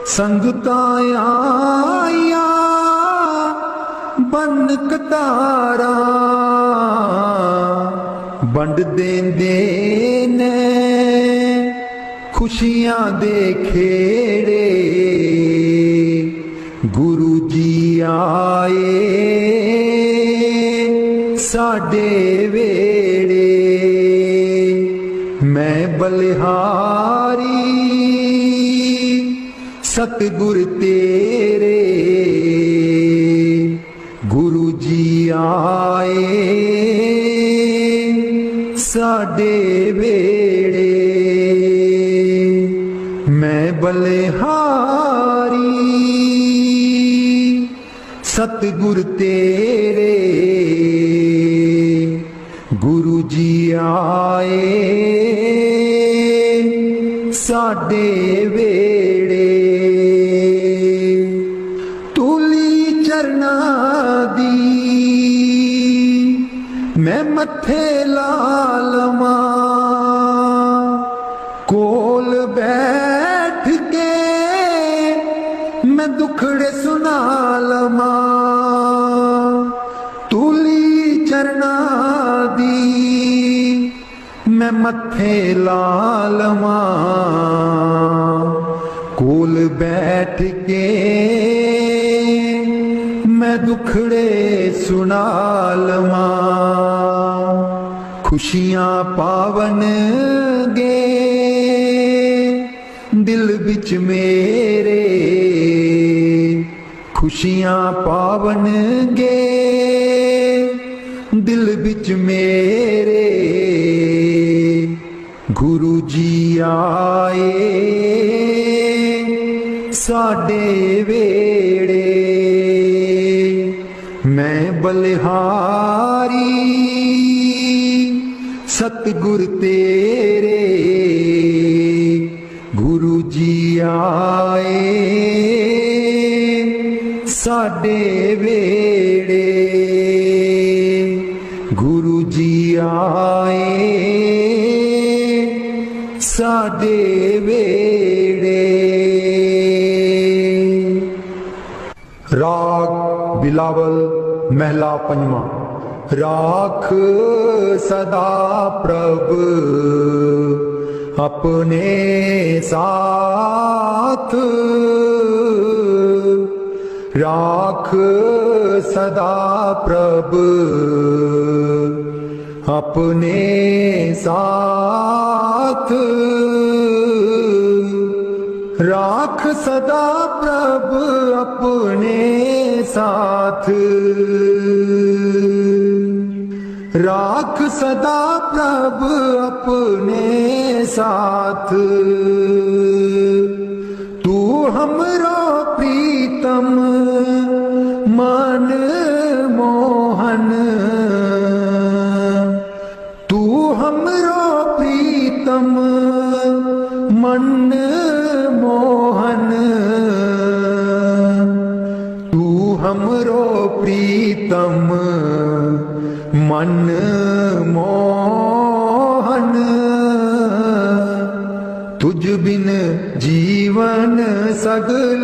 संगतां आईयां बन कतारा। बंड देंदे ने खुशियां दे खेड़े, गुरु जी आए साडे वेड़े। मैं बलिहारी सतगुर तेरे, गुरु जी आए साडे वेड़े। मैं बलिहारी सतगुर तेरे, गुरु जी आए साडे वेड़े। तूली चरना दी मैं मथे ला लवां, कोल बैठ के मैं दुखड़े सुना लवां। तूली चरना दी मैं मथे ला लवां, कोल बैठ के मैं दुखड़े सुना लवां। खुशियां पावन गे दिल बिच मेरे, खुशियां पावन गे दिल बिच मेरे। गुरु जी आए साडे वेड़े। मैं बलिहारी सतगुर तेरे, गुरु जी आए साडे वेड़े। गुरु जी आए साडे वेड़े। राग बिलावल महला पंजवा। राख सदा प्रभ अपने साथ, राख सदा प्रभ अपने साथ। राख सदा प्रभ अपने साथ। राख सदा प्रभ अपने साथ। तू हमरो प्रीतम मन मोहन, तू हमरो प्रीतम मन मोहन, तू हमरो प्रीतम मन मोहन। तुझ बिन जीवन सगल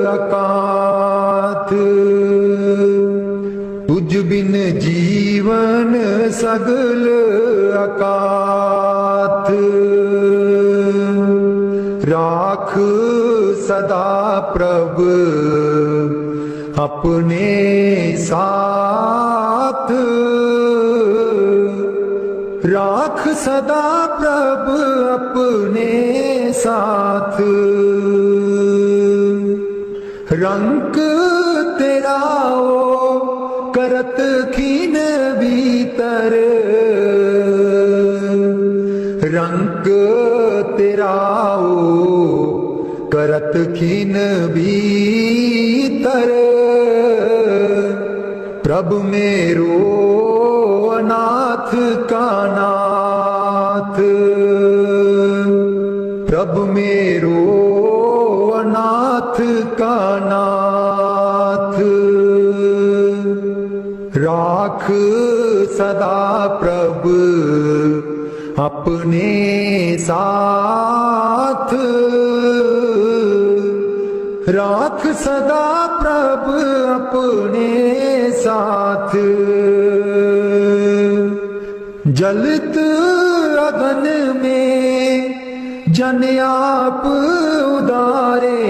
अकाथ, तुझ बिन जीवन सगल अकाथ। राख सदा प्रभ अपने साथ, राख सदा प्रभ अपने साथ। रंग तेरा ओ करत खीन भीतर, रंग तेरा ओ करत खीन भीतर। प्रभु मेरो अनाथ का नाथ, प्रभु मेरो अनाथ का नाथ। राख सदा प्रभु अपने साथ, राख सदा प्रभु अपने साथ। जलत अगन में जन आप उदारे,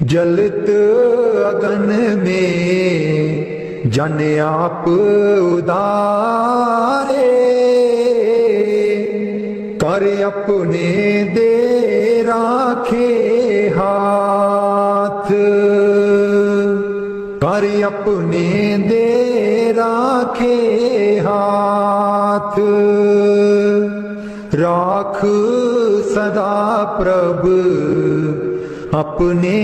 जलत अगन में जन आप उदारे। कर अपने दे राखे हाथ, कर अपने दे राखे हाथ। राख सदा प्रभु अपने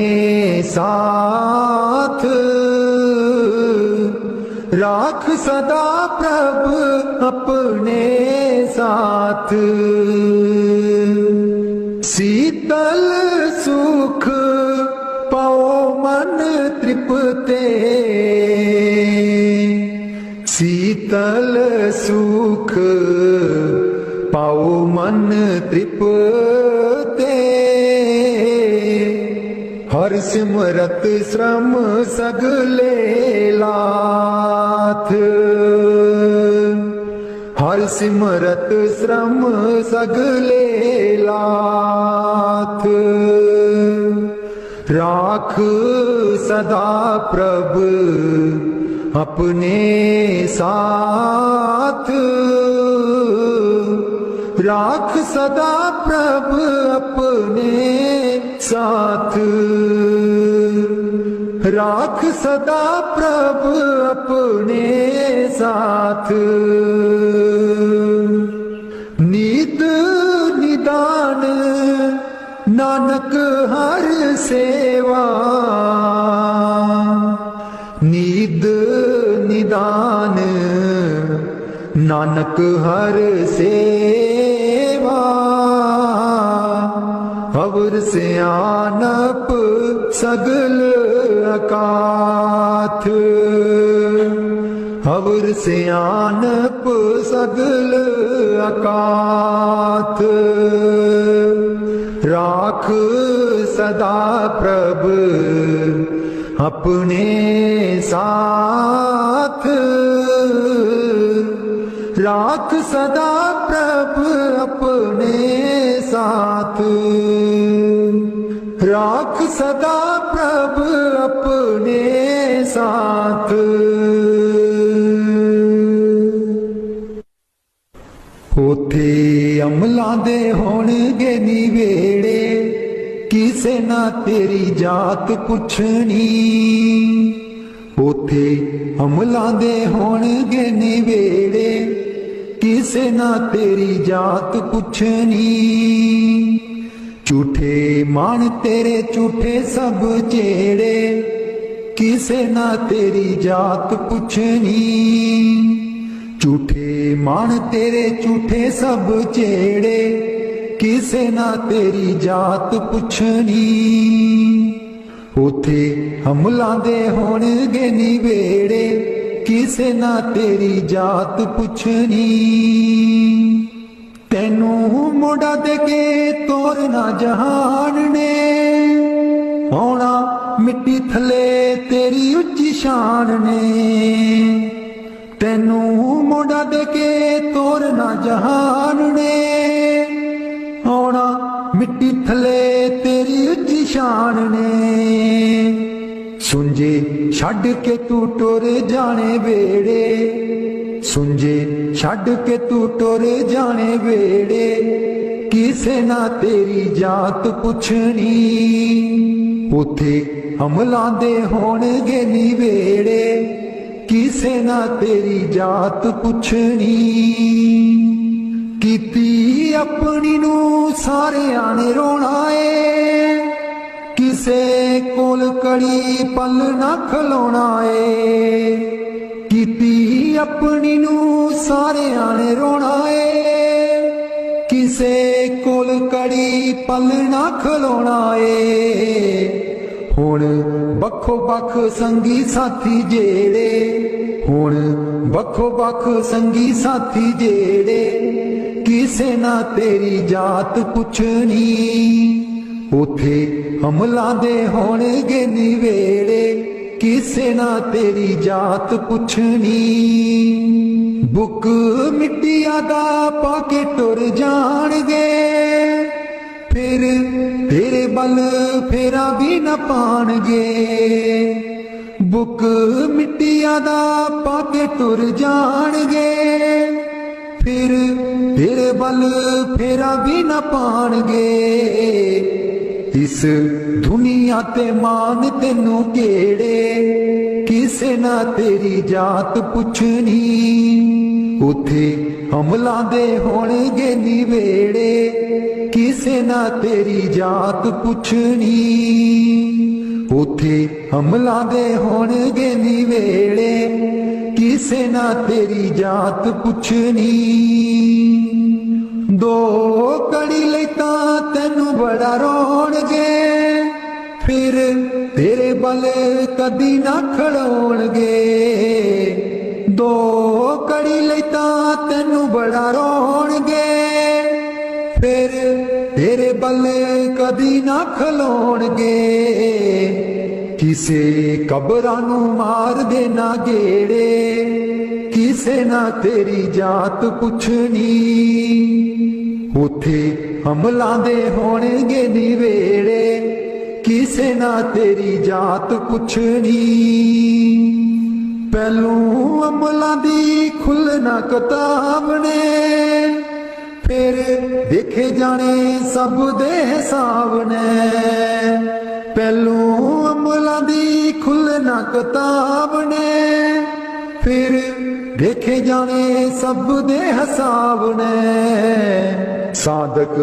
साथ, राख सदा प्रभु अपने साथ। शीतल सुख पाओ मन तृप्ते, शीतल सुख पाओ मन तृप्ते। हर सिमरत श्रम सगले लाथ, हर सिमरत श्रम सगले लाथ। राख सदा प्रभु अपने साथ, राख सदा प्रभु अपने साथ। राख सदा प्रभु अपने साथ। नीत निदान नानक हर सेवा, नीद निदान नानक हर सेवा। अवर सियानप सगल अकाथ, अवर सियानप सगल अकाथ। राख सदा प्रभु अपने साथ, राख सदा प्रभु अपने साथ। राख सदा प्रभु अपने साथ। उथे अमलां दे होणगे नी वेड़े, किसे ना तेरी जात पुछनी। ਉਥੇ ਅਮਲਾਂ ਦੇ ਹੋਣਗੇ ਨਿਵੇੜੇ, ਕਿਸੇ ਨਾ ਤੇਰੀ ਜਾਤ ਪੁੱਛਣੀ। ਝੂਠੇ ਮਾਣ ਤੇਰੇ ਝੂਠੇ ਸਭ ਜਿਹੜੇ, ਕਿਸੇ ਨਾ ਤੇਰੀ ਜਾਤ ਪੁੱਛਣੀ। ਝੂਠੇ ਮਾਣ ਤੇਰੇ ਝੂਠੇ ਸਭ ਜਿਹੜੇ, ਕਿਸੇ ਨਾ ਤੇਰੀ ਜਾਤ ਪੁੱਛਣੀ। ਉਥੇ ਹਮਲਾਂ ਦੇ ਹੋਣਗੇ ਨਿਵੇੜੇ, ਕਿਸੇ ਨਾ ਤੇਰੀ ਜਾਤ ਪੁੱਛਣੀ। ਤੈਨੂੰ ਮੋਢਾ ਦੇ ਕੇ ਤੋਰਨਾ ਜਹਾਨ ਨੇ, ਆਉਣਾ ਮਿੱਟੀ ਥੱਲੇ ਤੇਰੀ ਉੱਚੀ ਸ਼ਾਨ ਨੇ। ਤੈਨੂੰ ਮੋਢਾ ਦੇ ਕੇ ਤੋਰਨਾ ਜਹਾਨ ਨੇ, ਆਉਣਾ ਮਿੱਟੀ ਥੱਲੇ ਤੇਰੀ ਉੱਚੀ ਸ਼ਾਨ ਨੇ। ਸੁੰਝੇ ਛੱਡ ਕੇ ਤੂੰ ਟੁਰ ਜਾਣੇ ਵੇੜੇ, ਸੁੰਝੇ ਛੱਡ ਕੇ ਤੂੰ ਟੁਰ ਜਾਣੇ ਵੇੜੇ, ਕਿਸੇ ਨਾ ਤੇਰੀ ਜਾਤ ਪੁੱਛਣੀ। ਉਥੇ ਹਮਲਾਂ ਦੇ ਹੋਣਗੇ ਨਿਵੇੜੇ, ਕਿਸੇ ਨਾ ਤੇਰੀ ਜਾਤ ਪੁੱਛਣੀ। ਕੀਤੀ ਆਪਣੀ ਨੂੰ ਸਾਰਿਆਂ ਨੇ ਰੋਣਾ ਏ, ਕਿਸੇ ਕੋਲ ਕੜੀ ਪਲ ਨਾ ਖਲੋਣਾ ਏ। ਕੀਤੀ ਆਪਣੀ ਨੂੰ ਸਾਰਿਆਂ ਨੇ ਰੋਣਾ ਏ, ਕਿਸੇ ਕੋਲ ਕੜੀ ਪਲ ਨਾ ਖਲੋਣਾ ਏ। ਹੁਣ ਵੱਖੋ ਵੱਖ ਸੰਗੀ ਸਾਥੀ ਜਿਹੜੇ, ਹੁਣ ਵੱਖੋ ਵੱਖ ਸੰਗੀ ਸਾਥੀ ਜਿਹੜੇ, ਕਿਸੇ ਨਾ ਤੇਰੀ ਜਾਤ ਪੁੱਛਣੀ। ਉਥੇ ਹਮਲਾਂ ਦੇ ਹੋਣਗੇ ਨਿਵੇੜੇ, ਕਿਸੇ ਨਾ ਤੇਰੀ ਜਾਤ ਪੁੱਛਣੀ। ਬੁੱਕ ਮਿੱਟੀਆਂ ਦਾ ਪਾ ਕੇ ਟੁਰ ਜਾਣਗੇ, ਫਿਰ ਤੇਰੇ ਬਲ ਫੇਰਾ ਵੀ ਨਾ ਪਾਣਗੇ। ਬੁੱਕ ਮਿੱਟੀਆਂ ਦਾ ਪਾ ਕੇ ਟੁਰ ਜਾਣਗੇ, ਫਿਰ ਤੇਰੇ ਬਲ ਫੇਰਾ ਵੀ ਨਾ ਪਾਣਗੇ। ਇਸ ਦੁਨੀਆ ਤੇ ਮਾਨ ਤੈਨੂੰ ਕਿਹੜੇ, ਕਿਸੇ ਨਾ ਤੇਰੀ ਜਾਤ ਪੁੱਛਣੀ। ਉਥੇ ਹਮਲਾਂ ਦੇ ਹੋਣਗੇ ਨਿਵੇੜੇ, ਕਿਸੇ ਨਾ ਤੇਰੀ ਜਾਤ ਪੁੱਛਣੀ। ਉਥੇ ਹਮਲਾਂ ਦੇ ਹੋਣਗੇ ਨਿਵੇੜੇ, ਕਿਸੇ ਨਾ ਤੇਰੀ ਜਾਤ ਪੁੱਛਣੀ। ਦੋ ਕੜੀ ਲਈ ਤਾਂ ਤੈਨੂੰ ਬੜਾ ਰੋਣਗੇ, ਫਿਰ ਤੇਰੇ ਬਲ ਕਦੀ ਨਾ ਖੜੋਣਗੇ। ਦੋ ਕੜੀ ਲਈ ਤਾਂ ਤੈਨੂੰ ਬੜਾ ਰੋਣਗੇ, ਫਿਰ ਤੇਰੇ ਬਲ ਕਦੀ ਨਾ ਖਲੋਣਗੇ। ਕਿਸੇ ਕਬਰਾਂ ਨੂੰ ਮਾਰ ਦੇ ਨਾ ਗੇੜੇ, ਕਿਸੇ ਨਾ ਤੇਰੀ ਜਾਤ ਪੁੱਛਣੀ। ਉਥੇ ਹਮਲਾਂ ਦੇ ਹੋਣਗੇ ਨਿਵੇੜੇ, ਕਿਸੇ ਨਾ ਤੇਰੀ ਜਾਤ ਪੁੱਛਣੀ। ਪਹਿਲੋਂ ਅਮਲਾਂ ਦੀ ਖੁੱਲ੍ਹਣਾ ਕਿਤਾਬ ਨੇ, ਫਿਰ ਦੇਖੇ ਜਾਣੇ ਸਭ ਦੇ ਹਿਸਾਬ ਨੇ। ਪਹਿਲੋਂ ਅਮਲਾਂ ਦੀ ਖੁੱਲ੍ਹਣਾ ਕਿਤਾਬ ਨੇ, ਫਿਰ ਦੇਖੇ ਜਾਣੇ ਸਭ ਦੇ ਹਿਸਾਬ ਨੇ। ਸਾਦਕ